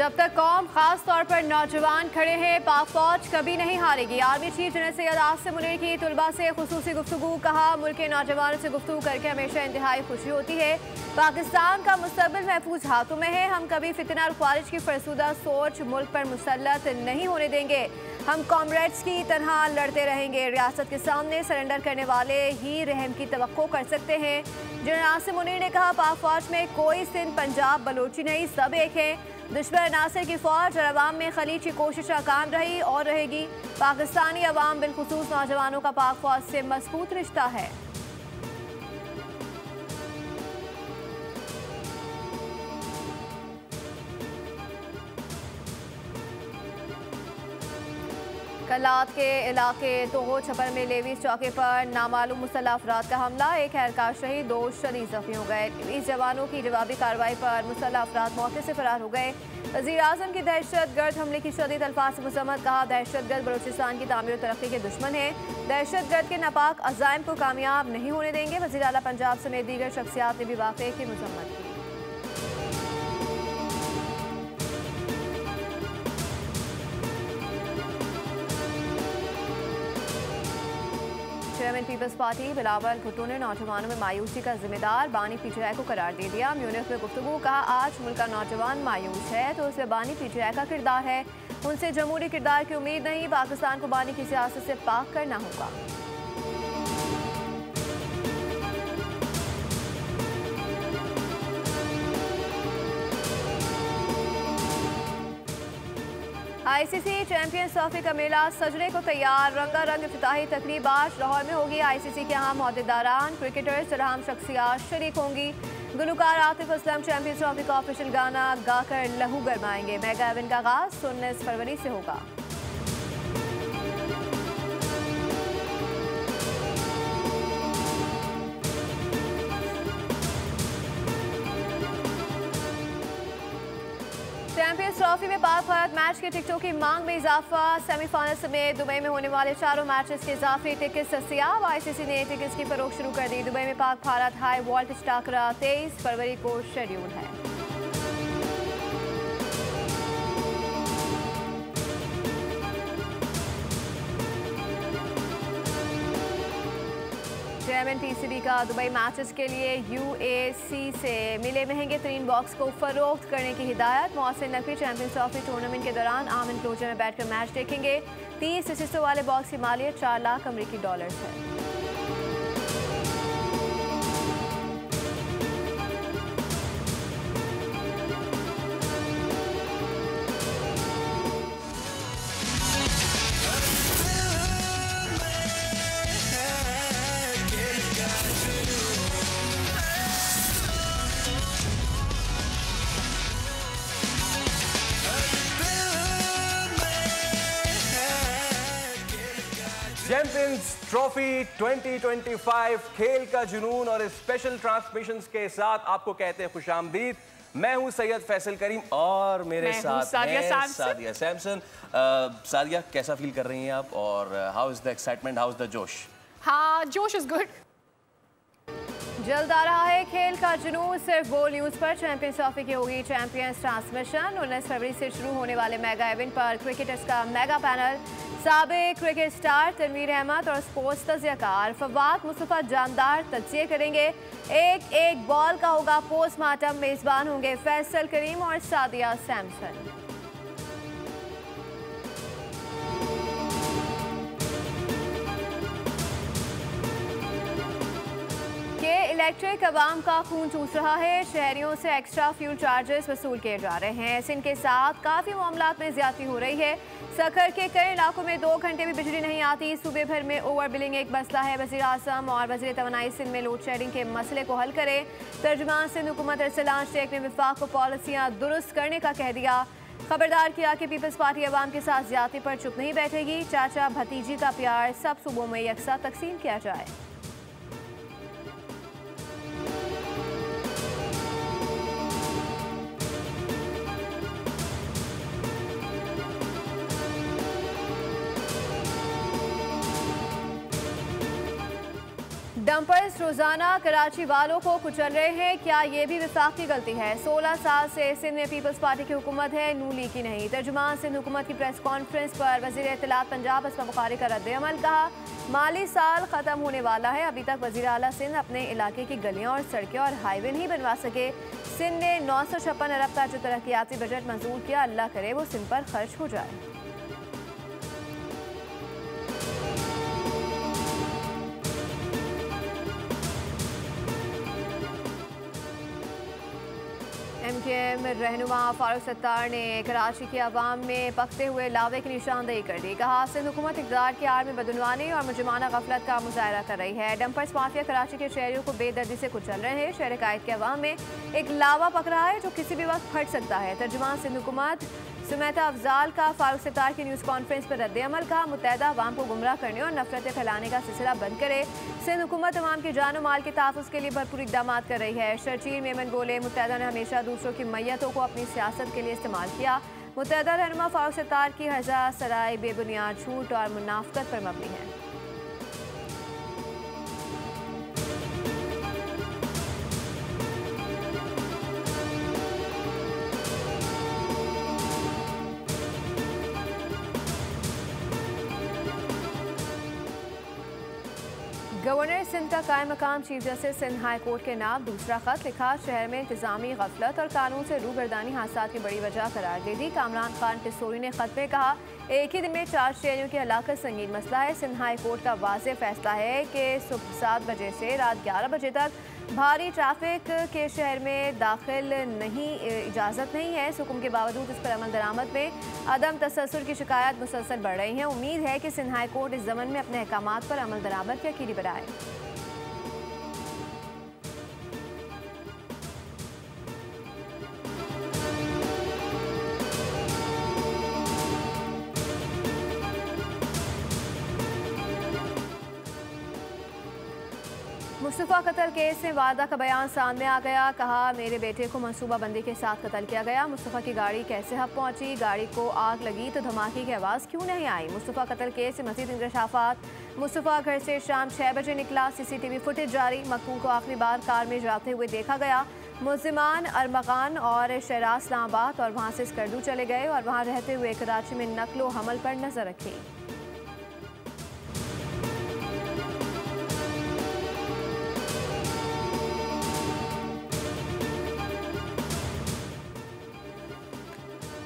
जब तक कौम खास तौर पर नौजवान खड़े हैं, पाक फौज कभी नहीं हारेगी। Army chief general Syed Asim Munir की तलबा से खुसूसी गुफ्तगू। कहा, मुल्क के नौजवानों से गुफ्तगू करके हमेशा इंतहाई खुशी होती है। पाकिस्तान का मुस्तकबिल महफूज हाथों में है। हम कभी फितना और ख्वारिज की फरसुदा सोच मुल्क पर मुसल्लत नहीं होने देंगे। हम कॉमरेड्स की तरह लड़ते रहेंगे। रियासत के सामने सरेंडर करने वाले ही रहम की तवक्को कर सकते हैं। जनरल आसिम मुनीर ने कहा, पाक फौज में कोई सिंध, पंजाब, बलोची नहीं, सब एक है। दुश्मन नासिर की फौज और अवाम में खलीज की कोशिश नाकाम रही और रहेगी। पाकिस्तानी अवाम बिलखुसूस नौजवानों का पाक फौज से मजबूत रिश्ता है। कलात के इलाके तोहो छपर में लेवीज चौके पर नामालूम मुसल्लह अफराद का हमला। एक एहलकार शहीद, 2 शदीद जख्मी हो गए। लेवीज जवानों की जवाबी कार्रवाई पर मुसल्लह अफराद मौके से फरार हो गए। वज़ीर आज़म की दहशत गर्द हमले की शदीद अल्फाज से मज़म्मत। कहा, दहशत गर्द बलूचिस्तान की तामीर और तरक्की के दुश्मन है। दहशत गर्द के नापाक अज़ाइम को कामयाब नहीं होने देंगे। वज़ीर आला पंजाब समेत दीगर शख्सियात ने भी वाक़े की मज़म्मत की। Chairman Peoples Party Bilawal Bhutto ने नौजवानों में मायूसी का जिम्मेदार बानी पीटीआई को करार दे दिया। म्यूनिख में गुफ्तगू। कहा, आज मुल्क का नौजवान मायूस है तो उसमें बानी पीटीआई का किरदार है। उनसे जमहूरी किरदार की उम्मीद नहीं। पाकिस्तान को बानी की सियासत से पाक करना होगा। आईसीसी चैंपियंस ट्रॉफी का मेला सजने को तैयार। रंगारंग इफ्तिताही तकरीब आज लाहौर में होगी। आईसीसी के अहम ओहदेदारान, क्रिकेटर्स और अहम शख्सियात शरीक होंगी। गुलकार आतिफ असलम चैंपियंस ट्रॉफी का ऑफिशियल गाना गाकर लहू गरमाएंगे। मेगा इवेंट का आगाज 19 फरवरी से होगा। चैंपियंस ट्रॉफी में पाक भारत मैच के टिकटों की मांग में इजाफा। सेमीफाइनल समेत दुबई में होने वाले चारों मैचेस के इजाफी टिकट दस्तयाब। आईसीसी ने टिकट्स की फरोख्त शुरू कर दी। दुबई में पाक भारत हाई वोल्टेज टाकरा 23 फरवरी को शेड्यूल है। चेयरमैन पीसीबी का दुबई मैचेस के लिए यूएसी से मिले महंगे तरीन बॉक्स को फरोख्त करने की हिदायत। Mohsin Naqvi champions trophy tournament के दौरान आम इनक्लोजर में बैठकर मैच देखेंगे। 30 हिस्सों वाले बॉक्स की मालियत $4 लाख अमेरिकी डॉलर्स है। चैंपियंस ट्रॉफी 2025 खेल का जुनून और स्पेशल ट्रांसमिशंस के साथ आपको कहते हैं खुशामदीद। मैं हूं सैयद फैसल करीम और मेरे साथ हैं सादिया सैमसन। सादिया, कैसा फील कर रही हैं आप और how is the excitement, how is the जोश? हाँ, जोश इज गुड। जल्द आ रहा है खेल का जुनून। सिर्फ वो न्यूज़ पर चैंपियंस ट्रॉफी की होगी चैंपियंस ट्रांसमिशन। 19 फरवरी से शुरू होने वाले मेगा इवेंट पर क्रिकेटर्स का मेगा पैनल, साबिक क्रिकेट स्टार तनवीर अहमद और स्पोर्ट्स तज्जियाकार फवाद मुस्तफा जानदार तज्जिए करेंगे। एक एक बॉल का होगा पोस्टमार्टम। मेजबान होंगे फैसल करीम और सादिया सैमसन। इलेक्ट्रिक अवाम का खून चूस रहा है। शहरियों से एक्स्ट्रा फ्यूल चार्जेस वसूल किए जा रहे हैं। सिंध के साथ काफ़ी मामलात में ज्यादती हो रही है। सखर के कई इलाकों में 2 घंटे भी बिजली नहीं आती। सूबे भर में ओवर बिलिंग एक मसला है। वज़ीर आज़म और वज़ीर तवानाई सिंध में लोड शेडिंग के मसले को हल करे। तर्जुमान सिंध हुकूमत अरसलान शेख ने विफाक को पॉलिसियाँ दुरुस्त करने का कह दिया। खबरदार किया कि पीपल्स पार्टी अवाम के साथ ज्यादती पर चुप नहीं बैठेगी। चाचा भतीजी का प्यार सब सूबों में यकसा तकसीम किया जाए। डंपर्स रोजाना कराची वालों को कुचल रहे हैं, क्या ये भी विफाक की गलती है? 16 साल से सिंध में पीपल्स पार्टी की हुकूमत है, नू लीग की नहीं। तर्जुमान सिंध हुकूमत की प्रेस कॉन्फ्रेंस पर वजीर इत्तलात पंजाब असमा बुखारी का रद्द-ए-अमल। कहा, माली साल खत्म होने वाला है, अभी तक वजीर आला सिंध अपने इलाके की गलियां और सड़कें और हाईवे नहीं बनवा सके। सिंध ने 956 अरब का जो तरक्याती बजट मंजूर किया, अल्लाह करे वो सिंध पर खर्च हो जाए। MKM रहनुमा फारूक सत्तार ने कराची की आवाम में पकते हुए लावे की निशानदेही कर दी। कहा, सिंध हुकूमत इक़्तिदार की आड़ में बदनवानी और मुजरिमाना गफलत का मुजाहरा कर रही है। डंपर्स माफिया कराची के शहरियों को बेदर्दी से कुचल रहे हैं। शहर कायद के अवाम में एक लावा पक रहा है जो किसी भी वक्त फट सकता है। तर्जुमान सिंध हुकूमत सुमैता अफजाल का फारूक सत्तार की न्यूज़ कॉन्फ्रेंस पर रद्द-ए-अमल। कहा, मुत्तहदा अवाम को गुमराह करने और नफरतें फैलाने का सिलसिला बंद करे। सिंध हुकूमत अवाम की जान और माल के तहफ़्फ़ुज़ के लिए भरपूर इक़दाम कर रही है। शर्जील मेमन बोले, मुत्तहदा ने हमेशा दूसरों की मैयतों को अपनी सियासत के लिए इस्तेमाल किया। मुत्तहदा रहनुमा फारूक सत्तार की हज़ा सराय बेबुनियाद झूठ और मुनाफ़क़त पर मबनी है। गवर्नर सिंध का कायम मकाम chief justice Sindh High Court के नाम दूसरा खत लिखा। शहर में इंतजामी गफलत और कानून से रूगर्दानी हादसा की बड़ी वजह करार दे दी। कामरान खान टिस्सोरी ने खत में कहा, एक ही दिन में 4 शहरियों की हलाकत संगीन मसला है। सिंध हाई कोर्ट का वाज़ेह फैसला है कि सुबह 7 बजे से रात 11 बजे तक भारी ट्रैफिक के शहर में दाखिल इजाज़त नहीं है। इस हुक्म के बावजूद इस पर अमल दरामद में अदम तसल्सल की शिकायत मुसलसल बढ़ रही हैं। उम्मीद है कि सिंध हाई कोर्ट इस ज़मन में अपने अहकामात पर अमल दरामद यकीनी बनाए। मुस्तफ़ा कत्ल केस में वादा का बयान सामने आ गया। कहा, मेरे बेटे को मंसूबा बंदी के साथ कत्ल किया गया। मुस्तफ़ा की गाड़ी कैसे हब पहुंची, गाड़ी को आग लगी तो धमाके की आवाज़ क्यों नहीं आई? मुस्तफ़ा कत्ल केस से मज़ीद इंकशाफात। मुस्तफ़ा घर से शाम 6 बजे निकला। CCTV फुटेज जारी। मकतूल को आखिरी बार कार में जाते हुए देखा गया। मुलजिमान अरमगान और शहराज इस्लामाबाद और वहाँ से स्कर्दू चले गए और वहाँ रहते हुए कराची में नकलो हमल पर नजर रखी।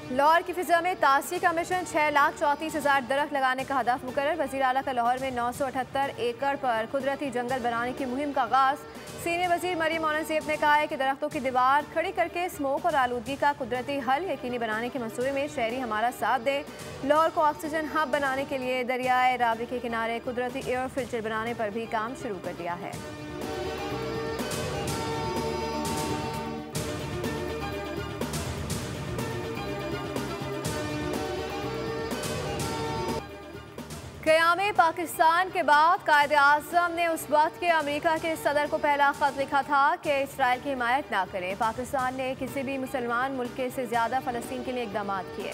लाहौर की फिजा में तासी का मिशन 6,34,000 दरख्त लगाने का हदफ मुकर्रर। वज़ीर आला का लाहौर में 978 एकड़ पर कुदरती जंगल बनाने की मुहिम का आगाज़। सीनियर वज़ीर मरियम औरंगज़ेब ने कहा है कि दरख्तों की दीवार खड़ी करके स्मोक और आलूदगी का कुदरती हल यकीनी बनाने के मंसूबे में शहरी हमारा साथ दें। लाहौर को ऑक्सीजन हब बनाने के लिए दरियाए रावी के किनारे कुदरती एयर फिल्टर बनाने पर भी काम शुरू कर दिया है। क़याम पाकिस्तान के बाद कायद-ए-आज़म ने उस वक्त के अमेरिका के सदर को पहला ख़त लिखा था कि इसराइल की हिमायत ना करें। पाकिस्तान ने किसी भी मुसलमान मुल्क से ज़्यादा फ़लस्तीन के लिए इक़दाम किए।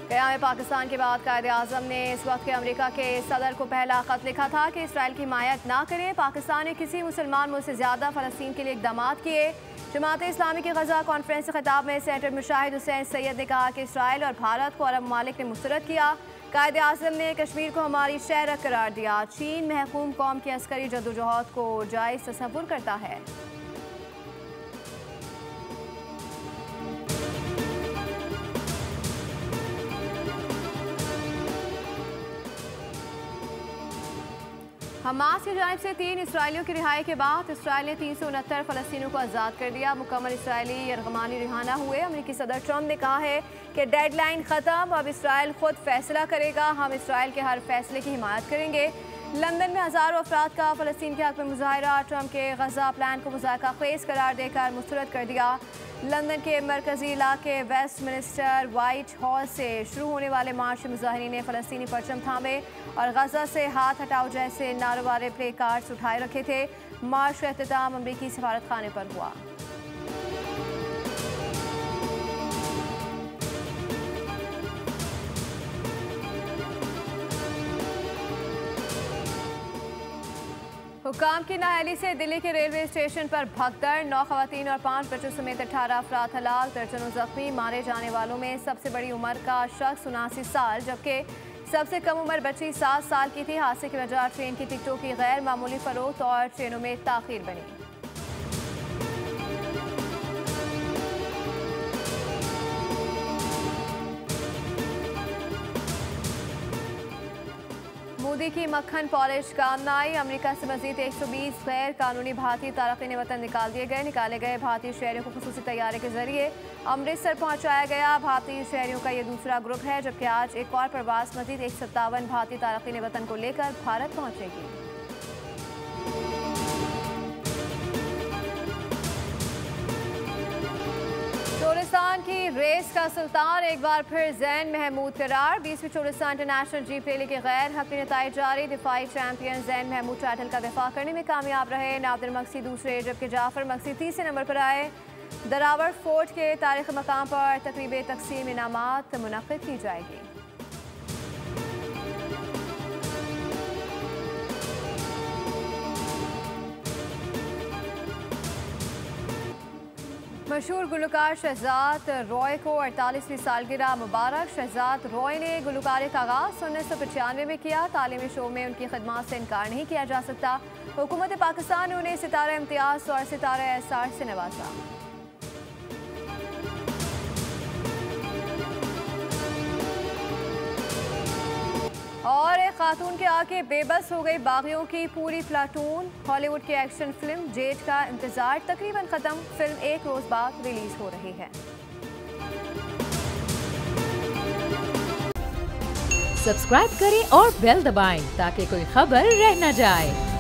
क़याम पाकिस्तान के बाद कायद-ए-आज़म ने इस वक्त के अमेरिका के सदर को पहला ख़त लिखा था कि इसराइल की हिमायत ना करें। पाकिस्तान ने किसी मुसलमान मुल्क से ज़्यादा फ़लस्तीन के लिए इक़दाम किए। जमात इस्लामी की गज़ा कॉन्फ्रेंस से खिताब में सेनेटर मुशाहिद हुसैन सैयद ने कहा कि इसराइल और भारत को अरब ममालिक ने मुस्तरद किया। कायद-ए-आज़म ने कश्मीर को हमारी शहर करार दिया। चीन महकूम कौम की अस्करी जद्दोजहद को जायज़ तस्वुर करता है। हमास की जानिब से 3 इसराइलियों की रिहाई के बाद इसराइल ने 369 फलस्तीनियों को आज़ाद कर दिया। मुकम्मल इसराइली यरगमानी रिहाना हुए। अमेरिकी सदर ट्रंप ने कहा है कि डेडलाइन ख़त्म, अब इसराइल खुद फैसला करेगा, हम इसराइल के हर फैसले की हिमायत करेंगे। लंदन में हज़ारों अफराद का फ़लस्तीन के हक़ में मुज़ाहरा। ट्रंप के गज़ा प्लान को मुज़ाहरा खेज़ करार देकर मुस्तरद कर दिया। लंदन के मरकज़ी इलाके वेस्टमिनिस्टर वाइट हाउस से शुरू होने वाले मार्च मुज़ाहिरीन ने फ़लस्तीनी परचम थामे और गज़ा से हाथ हटाओ जैसे नारों वाले प्ले कार्ड्स उठाए रखे थे। मार्च का अख्तिताम अमरीकी सफारत खाने पर हुआ। हुकाम की नाअहली से दिल्ली के रेलवे स्टेशन पर भगदड़। 9 खवातीन और 5 बच्चों समेत 18 अफराद हलाक, दर्जनों जख्मी। मारे जाने वालों में सबसे बड़ी उम्र का शख्स 79 साल जबकि सबसे कम उम्र बच्ची 7 साल की थी। हादसे की वजह ट्रेन की टिकटों की गैर मामूली फरोख्त और ट्रेनों में ताखीर बनी। मोदी की मक्खन पॉलिश काम न आई। अमेरिका से मजीद 120 गैर कानूनी भारतीय तारकीन वतन निकाल दिए गए। निकाले गए भारतीय शहरियों को खुसूसी तैयारी के जरिए अमृतसर पहुंचाया गया। भारतीय शहरियों का ये दूसरा ग्रुप है जबकि आज एक और प्रवास मजीद 157 भारतीय तारकीन वतन को लेकर भारत पहुंचेगी। चोलिस्तान की रेस का सुल्तान एक बार फिर जैन महमूद करार। 20वीं चोलिस्तान इंटरनेशनल जीप रैली के गैर हक़ी नताइज जारी। दिफाई चैंपियन जैन महमूद टाइटल का दिफा करने में कामयाब रहे। नादिर मक्सी दूसरे जबकि जाफर मक्सी तीसरे नंबर पर आए। दरावर फोर्ट के तारीख़ी मकाम पर तकरीब तकसीम इनामात मुनक़्क़िद की जाएगी। मशहूर गुलकार शहजाद रॉय को 48वीं सालगिरह मुबारक। शहजाद रॉय ने गुलकारी का आगाज़ 1995 में किया। तालीमी शो में उनकी खिदमत से इनकार नहीं किया जा सकता। हुकूमत पाकिस्तान ने उन्हें सितारा इम्तियाज़ और सितारा एहसार से नवाजा। और एक खातून के आके बेबस हो गई बागियों की पूरी प्लाटून। हॉलीवुड की एक्शन फिल्म जेड का इंतजार तकरीबन खत्म। फिल्म एक रोज बाद रिलीज हो रही है। सब्सक्राइब करें और बेल दबाएं ताकि कोई खबर रह न जाए।